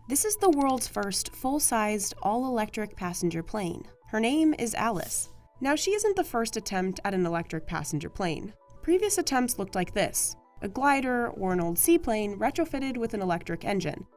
This is the world's first full-sized, all-electric passenger plane. Her name is Alice. Now, she isn't the first attempt at an electric passenger plane. Previous attempts looked like this: a glider or an old seaplane retrofitted with an electric engine.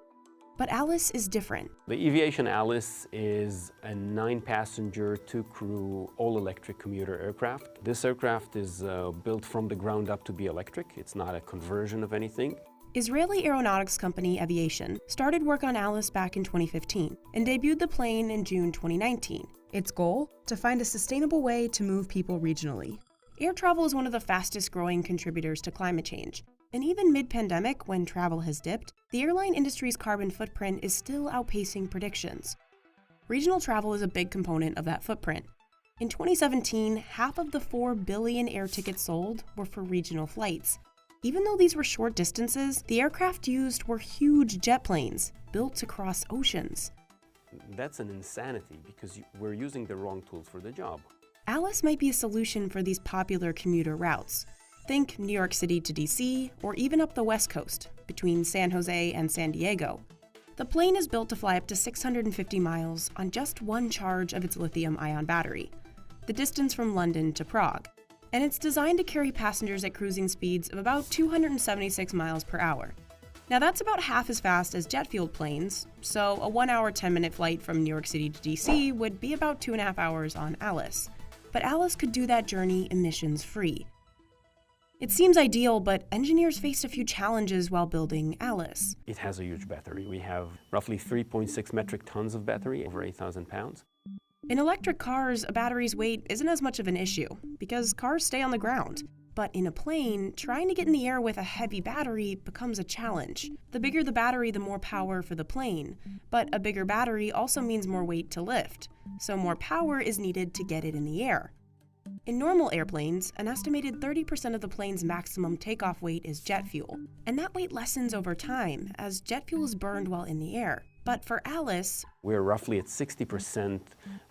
But Alice is different. The Aviation Alice is a 9-passenger, 2-crew, all-electric commuter aircraft. This aircraft is built from the ground up to be electric. It's not a conversion of anything. Israeli aeronautics company Aviation started work on Alice back in 2015 and debuted the plane in June 2019. Its goal? To find a sustainable way to move people regionally. Air travel is one of the fastest-growing contributors to climate change. And even mid-pandemic, when travel has dipped, the airline industry's carbon footprint is still outpacing predictions. Regional travel is a big component of that footprint. In 2017, half of the 4 billion air tickets sold were for regional flights. Even though these were short distances, the aircraft used were huge jet planes, built to cross oceans. That's an insanity because we're using the wrong tools for the job. Alice might be a solution for these popular commuter routes. Think New York City to DC, or even up the West Coast, between San Jose and San Diego. The plane is built to fly up to 650 miles on just one charge of its lithium-ion battery, the distance from London to Prague. And it's designed to carry passengers at cruising speeds of about 276 miles per hour. Now that's about half as fast as jet-fueled planes, so a 1-hour, 10-minute flight from New York City to DC would be about 2.5 hours on Alice. But Alice could do that journey emissions-free. It seems ideal, but engineers faced a few challenges while building Alice. It has a huge battery. We have roughly 3.6 metric tons of battery, over 8,000 pounds. In electric cars, a battery's weight isn't as much of an issue, because cars stay on the ground. But in a plane, trying to get in the air with a heavy battery becomes a challenge. The bigger the battery, the more power for the plane. But a bigger battery also means more weight to lift, so more power is needed to get it in the air. In normal airplanes, an estimated 30% of the plane's maximum takeoff weight is jet fuel, and that weight lessens over time as jet fuel is burned while in the air. But for Alice, we're roughly at 60%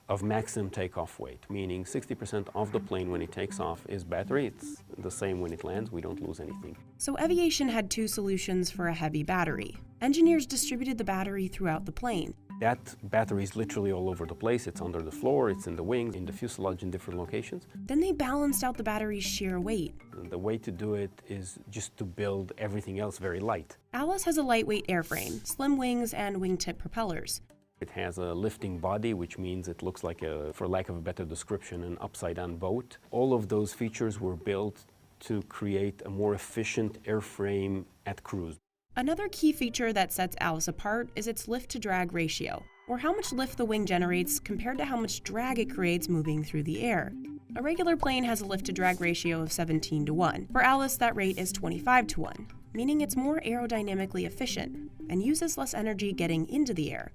of maximum takeoff weight, meaning 60% of the plane when it takes off is battery. It's the same when it lands. We don't lose anything. So Aviation had 2 solutions for a heavy battery. Engineers distributed the battery throughout the plane. That battery is literally all over the place. It's under the floor, it's in the wings, in the fuselage in different locations. Then they balanced out the battery's sheer weight. The way to do it is just to build everything else very light. Alice has a lightweight airframe, slim wings, and wingtip propellers. It has a lifting body, which means it looks like for lack of a better description, an upside-down boat. All of those features were built to create a more efficient airframe at cruise. Another key feature that sets Alice apart is its lift-to-drag ratio, or how much lift the wing generates compared to how much drag it creates moving through the air. A regular plane has a lift-to-drag ratio of 17:1. For Alice, that rate is 25:1, meaning it's more aerodynamically efficient and uses less energy getting into the air.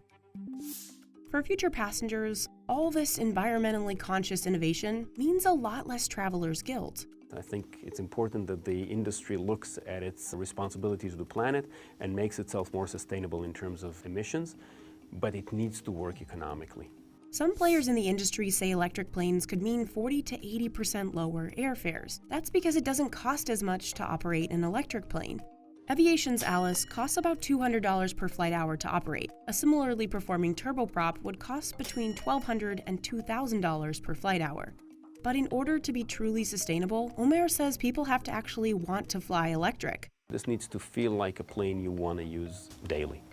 For future passengers, all this environmentally conscious innovation means a lot less travelers' guilt. I think it's important that the industry looks at its responsibility to the planet and makes itself more sustainable in terms of emissions, but it needs to work economically. Some players in the industry say electric planes could mean 40 to 80% lower airfares. That's because it doesn't cost as much to operate an electric plane. Aviation's Alice costs about $200 per flight hour to operate. A similarly performing turboprop would cost between $1,200 and $2,000 per flight hour. But in order to be truly sustainable, Omer says people have to actually want to fly electric. This needs to feel like a plane you want to use daily.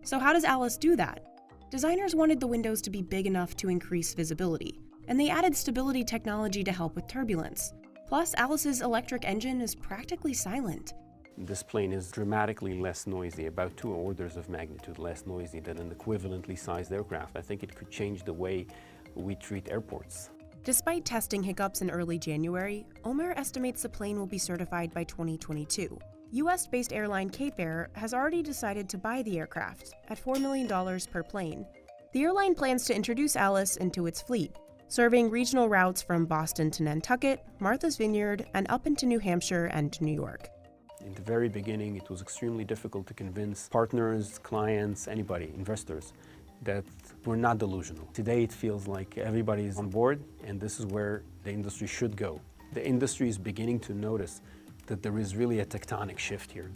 So how does Alice do that? Designers wanted the windows to be big enough to increase visibility, and they added stability technology to help with turbulence. Plus, Alice's electric engine is practically silent. This plane is dramatically less noisy, about 2 orders of magnitude less noisy than an equivalently sized aircraft. I think it could change the way we treat airports. Despite testing hiccups in early January, Omer estimates the plane will be certified by 2022. US-based airline Cape Air has already decided to buy the aircraft at $4 million per plane. The airline plans to introduce Alice into its fleet, serving regional routes from Boston to Nantucket, Martha's Vineyard, and up into New Hampshire and New York. In the very beginning, it was extremely difficult to convince partners, clients, anybody, investors, that we're not delusional. Today it feels like everybody is on board, and this is where the industry should go. The industry is beginning to notice that there is really a tectonic shift here.